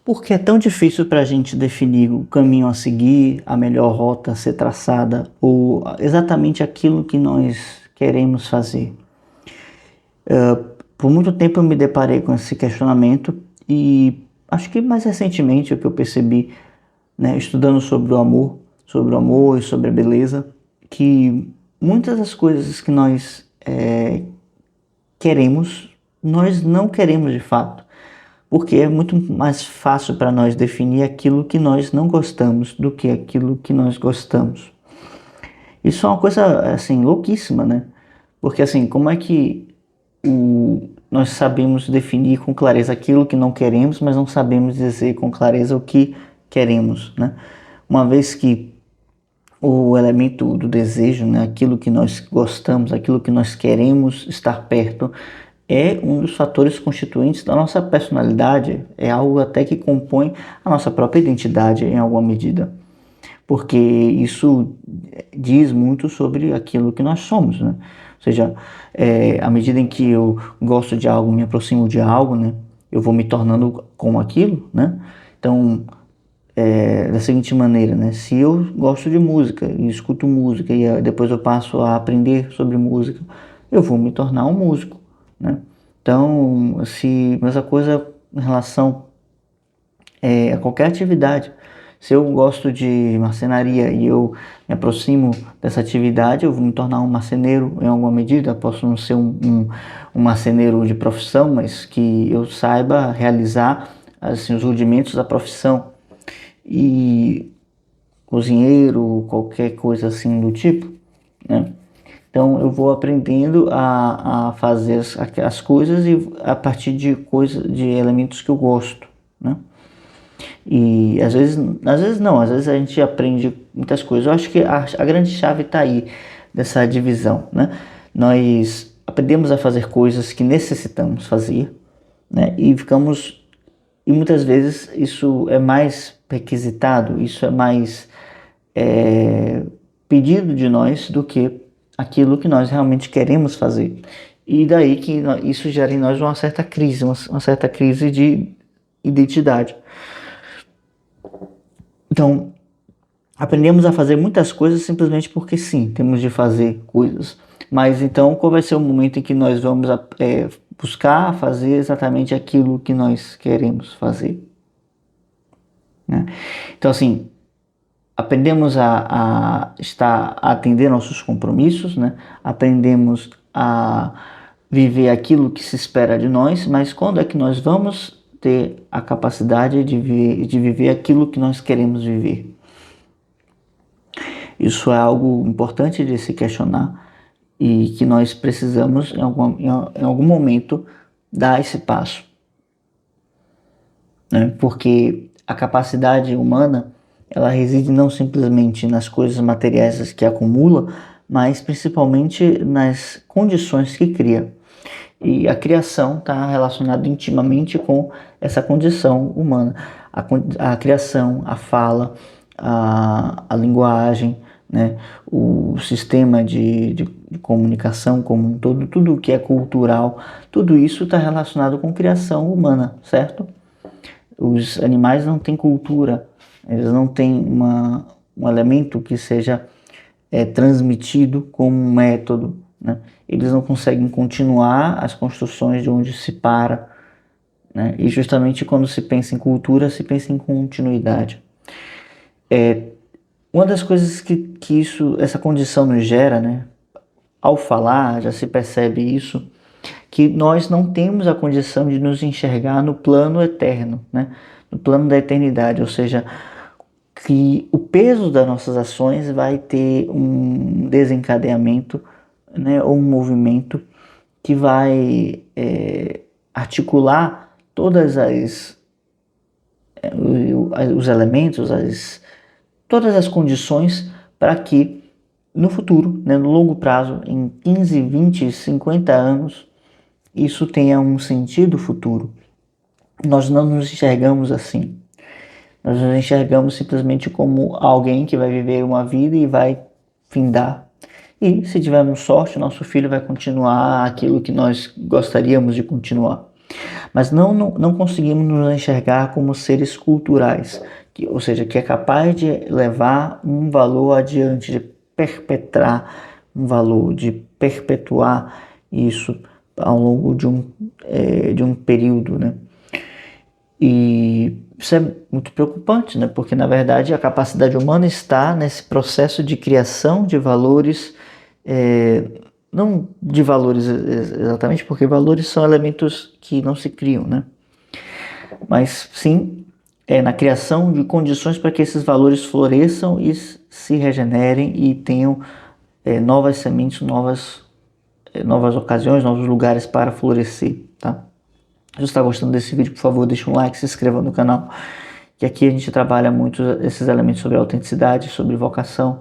Por que é tão difícil para a gente definir o caminho a seguir, a melhor rota a ser traçada, ou exatamente aquilo que nós queremos fazer? Por muito tempo eu me deparei com esse questionamento e acho que mais recentemente o que eu percebi, né, estudando sobre o amor e sobre a beleza, que muitas das coisas que nós queremos, nós não queremos de fato, porque é muito mais fácil para nós definir aquilo que nós não gostamos do que aquilo que nós gostamos. Isso é uma coisa assim louquíssima, né? Porque assim, como é que nós sabemos definir com clareza aquilo que não queremos, mas não sabemos dizer com clareza o que queremos, né? Uma vez que o elemento do desejo, né, aquilo que nós gostamos, aquilo que nós queremos estar perto, é um dos fatores constituintes da nossa personalidade, é algo até que compõe a nossa própria identidade em alguma medida, porque isso diz muito sobre aquilo que nós somos, né? Ou seja, à medida em que eu gosto de algo, me aproximo de algo, né, eu vou me tornando como aquilo, né? Então, da seguinte maneira, né? Se eu gosto de música e escuto música e depois eu passo a aprender sobre música, eu vou me tornar um músico, né? Então, se mesma coisa em relação a qualquer atividade. Se eu gosto de marcenaria e eu me aproximo dessa atividade, eu vou me tornar um marceneiro em alguma medida. Posso não ser um marceneiro de profissão, mas que eu saiba realizar assim, os rudimentos da profissão. E cozinheiro, qualquer coisa assim do tipo, né? Então eu vou aprendendo a fazer as coisas e a partir de coisas, de elementos que eu gosto, né? E às vezes não, às vezes a gente aprende muitas coisas. Eu acho que a grande chave está aí dessa divisão, né? Nós aprendemos a fazer coisas que necessitamos fazer, né? E muitas vezes isso é mais requisitado, isso é mais pedido de nós do que aquilo que nós realmente queremos fazer. E daí que isso gera em nós uma certa crise, uma certa crise de identidade. Então, aprendemos a fazer muitas coisas simplesmente porque sim, temos de fazer coisas. Mas então, qual vai ser o momento em que nós vamos buscar fazer exatamente aquilo que nós queremos fazer, né? Então, assim, aprendemos a atender nossos compromissos, né? Aprendemos a viver aquilo que se espera de nós, mas quando é que nós vamos ter a capacidade de viver aquilo que nós queremos viver? Isso é algo importante de se questionar e que nós precisamos em algum momento dar esse passo, né? Porque a capacidade humana, ela reside não simplesmente nas coisas materiais que acumula, mas principalmente nas condições que cria. E a criação está relacionada intimamente com essa condição humana. A criação, a fala, a linguagem, né? O sistema de comunicação como um todo, tudo que é cultural, tudo isso está relacionado com criação humana, certo? Os animais não têm cultura, eles não têm um elemento que seja transmitido como um método, né? Eles não conseguem continuar as construções de onde se para, né? E justamente quando se pensa em cultura, se pensa em continuidade. Uma das coisas que essa condição nos gera, né? Ao falar, já se percebe isso, que nós não temos a condição de nos enxergar no plano eterno, né? No plano da eternidade, ou seja, que o peso das nossas ações vai ter um desencadeamento, né, ou um movimento que vai articular todas os elementos, todas as condições para que no futuro, né, no longo prazo, em 15, 20, 50 anos, isso tenha um sentido futuro. Nós não nos enxergamos assim. Nós nos enxergamos simplesmente como alguém que vai viver uma vida e vai findar. E se tivermos sorte, nosso filho vai continuar aquilo que nós gostaríamos de continuar. mas não conseguimos nos enxergar como seres culturais, ou seja, que é capaz de levar um valor adiante, de perpetrar um valor, de perpetuar isso ao longo de um período, né? E isso é muito preocupante, né? Porque na verdade a capacidade humana está nesse processo de criação de valores, não de valores exatamente, porque valores são elementos que não se criam, né? Mas sim na criação de condições para que esses valores floresçam e se regenerem e tenham novas sementes, novas ocasiões, novos lugares para florescer, tá? Se você está gostando desse vídeo, por favor, deixa um like, se inscreva no canal, que aqui a gente trabalha muito esses elementos sobre autenticidade, sobre vocação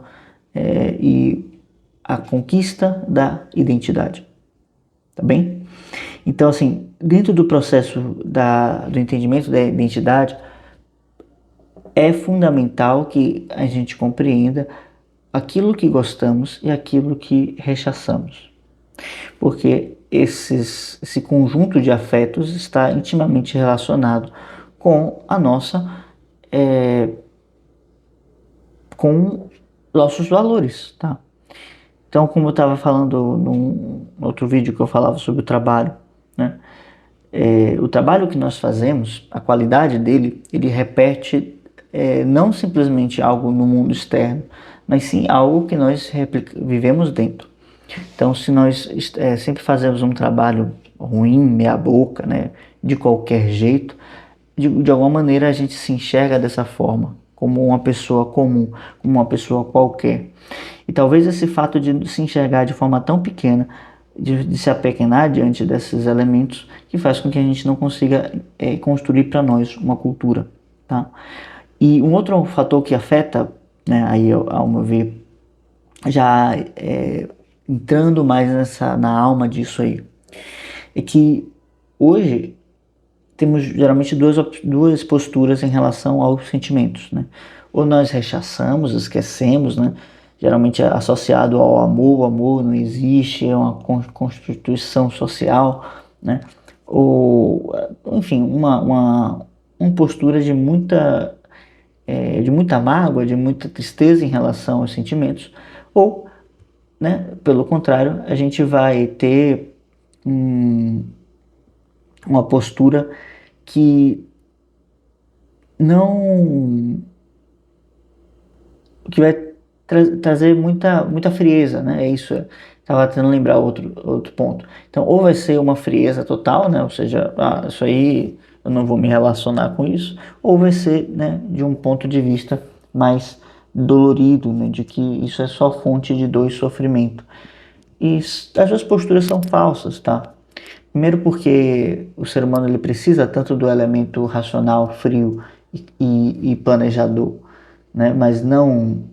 e a conquista da identidade, tá bem? Então, assim, dentro do processo do entendimento da identidade, é fundamental que a gente compreenda aquilo que gostamos e aquilo que rechaçamos, porque esse conjunto de afetos está intimamente relacionado com a nossa, com nossos valores, tá? Então, como eu estava falando num outro vídeo que eu falava sobre o trabalho, né? O trabalho que nós fazemos, a qualidade dele, ele repete não simplesmente algo no mundo externo, mas sim algo que nós vivemos dentro. Então, se nós sempre fazemos um trabalho ruim, meia boca, né, de qualquer jeito, de alguma maneira a gente se enxerga dessa forma, como uma pessoa comum, como uma pessoa qualquer. E talvez esse fato de se enxergar de forma tão pequena, de se apequenar diante desses elementos, que faz com que a gente não consiga construir para nós uma cultura, tá? E um outro fator que afeta, né, aí ao meu ver, já entrando mais na alma disso aí, é que hoje temos geralmente duas posturas em relação aos sentimentos, né? Ou nós rechaçamos, esquecemos, né? Geralmente é associado ao amor, o amor não existe, é uma constituição social, né? Ou, enfim, uma postura de muita mágoa, de muita tristeza em relação aos sentimentos, ou, né, pelo contrário, a gente vai ter uma postura que vai trazer muita frieza, né? É isso. Estava tentando lembrar outro ponto. Então, ou vai ser uma frieza total, né? Ou seja, isso aí eu não vou me relacionar com isso, ou vai ser, né, de um ponto de vista mais dolorido, né, de que isso é só fonte de dor e sofrimento. E as duas posturas são falsas, tá? Primeiro porque o ser humano ele precisa tanto do elemento racional, frio e planejador, né? Mas não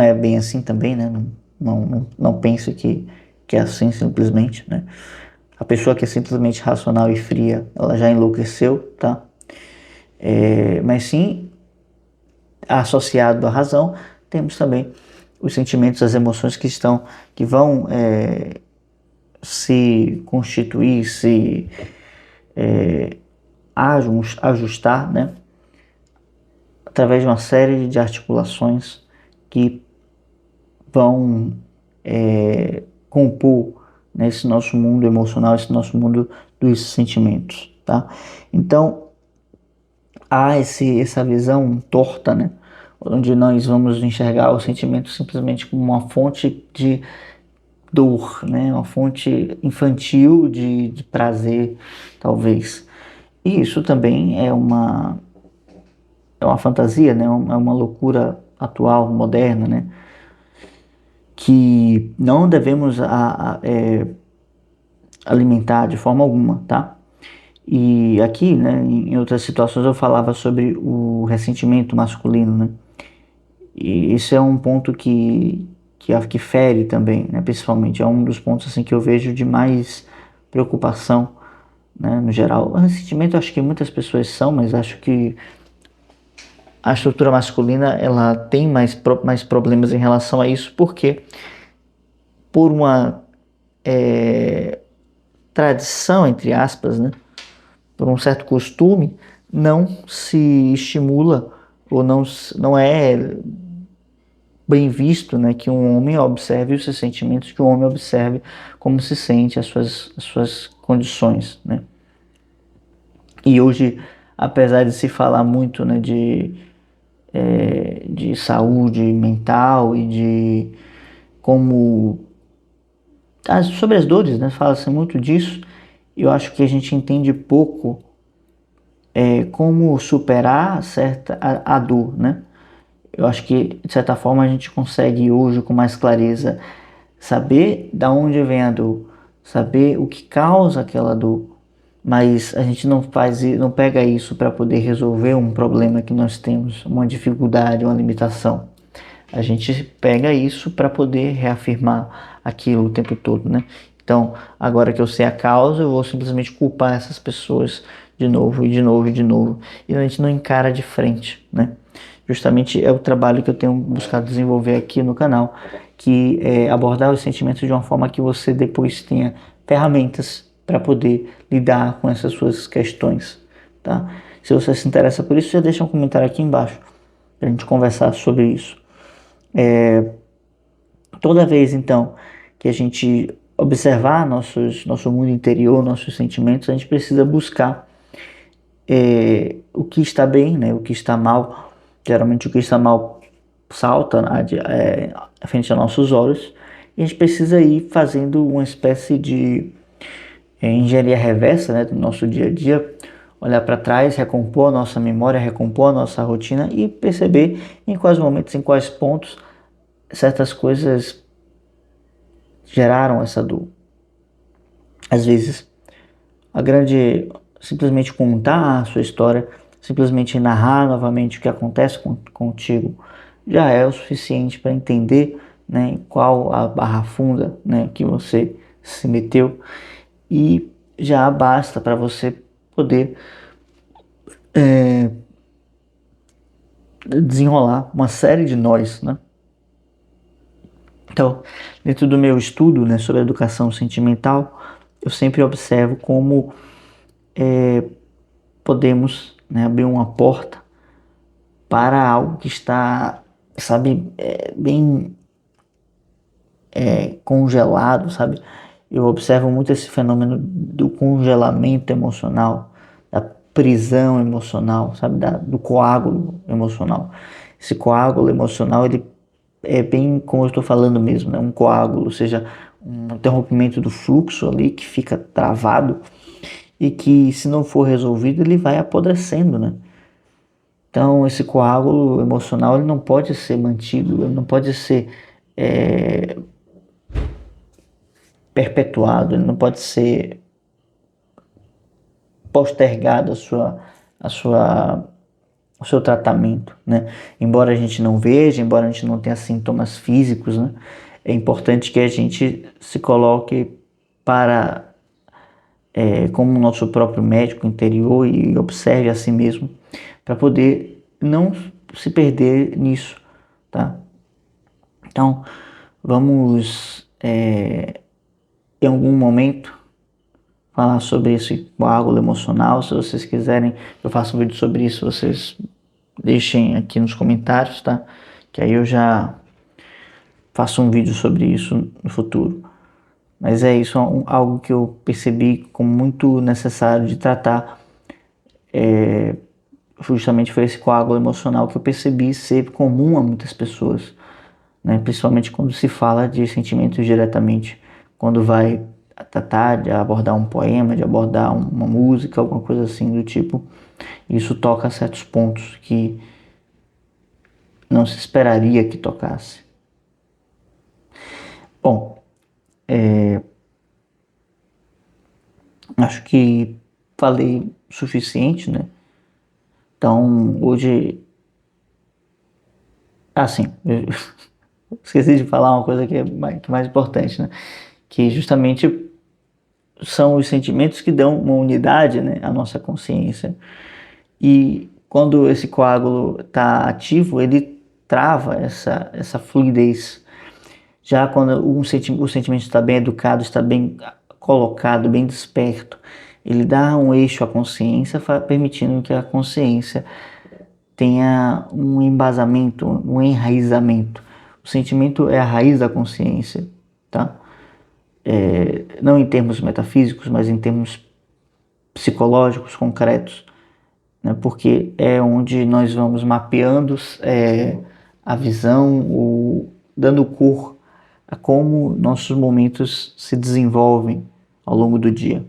é bem assim também, né? Não pense que é assim simplesmente, né? A pessoa que é simplesmente racional e fria, ela já enlouqueceu, tá? Mas sim, associado à razão, temos também os sentimentos, as emoções que vão se constituir, se ajustar, né? Através de uma série de articulações que vão compor, né, esse nosso mundo emocional, esse nosso mundo dos sentimentos, tá? Então, há essa visão torta, né, onde nós vamos enxergar os sentimentos simplesmente como uma fonte de dor, né, uma fonte infantil de prazer, talvez. E isso também é uma fantasia, né, é uma loucura atual, moderna, né, que não devemos alimentar de forma alguma, tá? E aqui, né, em outras situações eu falava sobre o ressentimento masculino, né? E esse é um ponto que fere também, né? Principalmente, é um dos pontos assim que eu vejo de mais preocupação, né, no geral. O ressentimento, acho que muitas pessoas são, mas acho que a estrutura masculina ela tem mais problemas em relação a isso, porque por uma tradição, entre aspas, né, por um certo costume, não se estimula ou não é bem visto, né, que um homem observe os seus sentimentos, que um homem observe como se sente as suas condições, né. E hoje, apesar de se falar muito, né, de saúde mental e de como sobre as dores, né, fala-se muito disso. Eu acho que a gente entende pouco como superar a dor, né? Eu acho que, de certa forma, a gente consegue hoje, com mais clareza, saber da onde vem a dor, saber o que causa aquela dor, mas a gente não pega isso para poder resolver um problema que nós temos, uma dificuldade, uma limitação. A gente pega isso para poder reafirmar aquilo o tempo todo, né? Então, agora que eu sei a causa, eu vou simplesmente culpar essas pessoas de novo e de novo e de novo. E a gente não encara de frente, né? Justamente é o trabalho que eu tenho buscado desenvolver aqui no canal, que é abordar os sentimentos de uma forma que você depois tenha ferramentas para poder lidar com essas suas questões, tá? Se você se interessa por isso, já deixa um comentário aqui embaixo para a gente conversar sobre isso. Toda vez, então, que a gente observar nosso mundo interior, nossos sentimentos, a gente precisa buscar o que está bem, né, o que está mal. Geralmente o que está mal salta à frente aos nossos olhos, e a gente precisa ir fazendo uma espécie de engenharia reversa, né, do nosso dia a dia, olhar para trás, recompor a nossa memória, recompor a nossa rotina e perceber em quais momentos, em quais pontos certas coisas geraram essa dor. Às vezes, simplesmente contar a sua história, simplesmente narrar novamente o que acontece contigo, já é o suficiente para entender, né, qual a barra funda, né, que você se meteu, e já basta para você poder desenrolar uma série de nós, né? Então, dentro do meu estudo, né, sobre educação sentimental, eu sempre observo como podemos, né, abrir uma porta para algo que está, sabe, bem congelado, sabe? Eu observo muito esse fenômeno do congelamento emocional, da prisão emocional, sabe, do coágulo emocional. Esse coágulo emocional, ele é bem como eu estou falando mesmo, né? Um coágulo, ou seja, um interrompimento do fluxo ali que fica travado e que, se não for resolvido, ele vai apodrecendo, né? Então, esse coágulo emocional, ele não pode ser mantido, ele não pode ser perpetuado, ele não pode ser postergado a sua, o seu tratamento, né? Embora a gente não veja, embora a gente não tenha sintomas físicos, né? É importante que a gente se coloque para como nosso próprio médico interior e observe a si mesmo para poder não se perder nisso, tá? Então, vamos em algum momento falar sobre esse coágulo emocional. Se vocês quiserem, eu faço um vídeo sobre isso, vocês deixem aqui nos comentários, tá? Que aí eu já faço um vídeo sobre isso no futuro. Mas é isso, algo que eu percebi como muito necessário de tratar. Justamente foi esse coágulo emocional que eu percebi ser comum a muitas pessoas, né? Principalmente quando se fala de sentimentos diretamente, quando vai tratar de abordar um poema, de abordar uma música, alguma coisa assim do tipo. Isso toca a certos pontos que não se esperaria que tocasse. Bom, acho que falei o suficiente, né? Então, hoje, assim, eu esqueci de falar uma coisa que é mais importante, né? Que justamente são os sentimentos que dão uma unidade, né, à nossa consciência. E quando esse coágulo está ativo, ele trava essa fluidez. Já quando o sentimento está bem educado, está bem colocado, bem desperto, ele dá um eixo à consciência, permitindo que a consciência tenha um embasamento, um enraizamento. O sentimento é a raiz da consciência, tá? Não em termos metafísicos, mas em termos psicológicos concretos, né? Porque é onde nós vamos mapeando a visão, dando cor a como nossos momentos se desenvolvem ao longo do dia,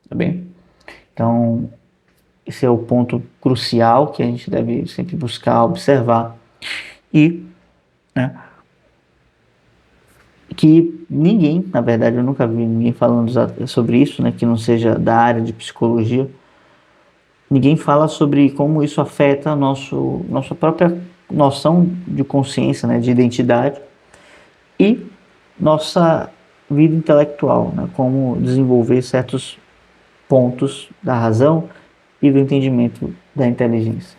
tá bem? Então, esse é o ponto crucial que a gente deve sempre buscar observar e, né, que ninguém, na verdade, eu nunca vi ninguém falando sobre isso, né, que não seja da área de psicologia. Ninguém fala sobre como isso afeta nossa própria noção de consciência, né, de identidade e nossa vida intelectual, né, como desenvolver certos pontos da razão e do entendimento da inteligência.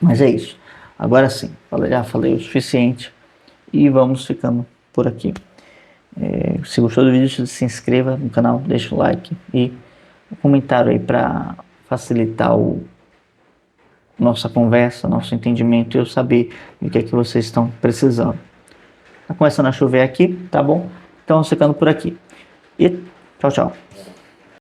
Mas é isso. Agora sim, já falei o suficiente e vamos ficando por aqui. Se gostou do vídeo, se inscreva no canal, deixa o like e um comentário aí para facilitar nossa conversa, nosso entendimento e eu saber o que é que vocês estão precisando. Tá começando a chover aqui, tá bom? Então ficando por aqui. E tchau, tchau.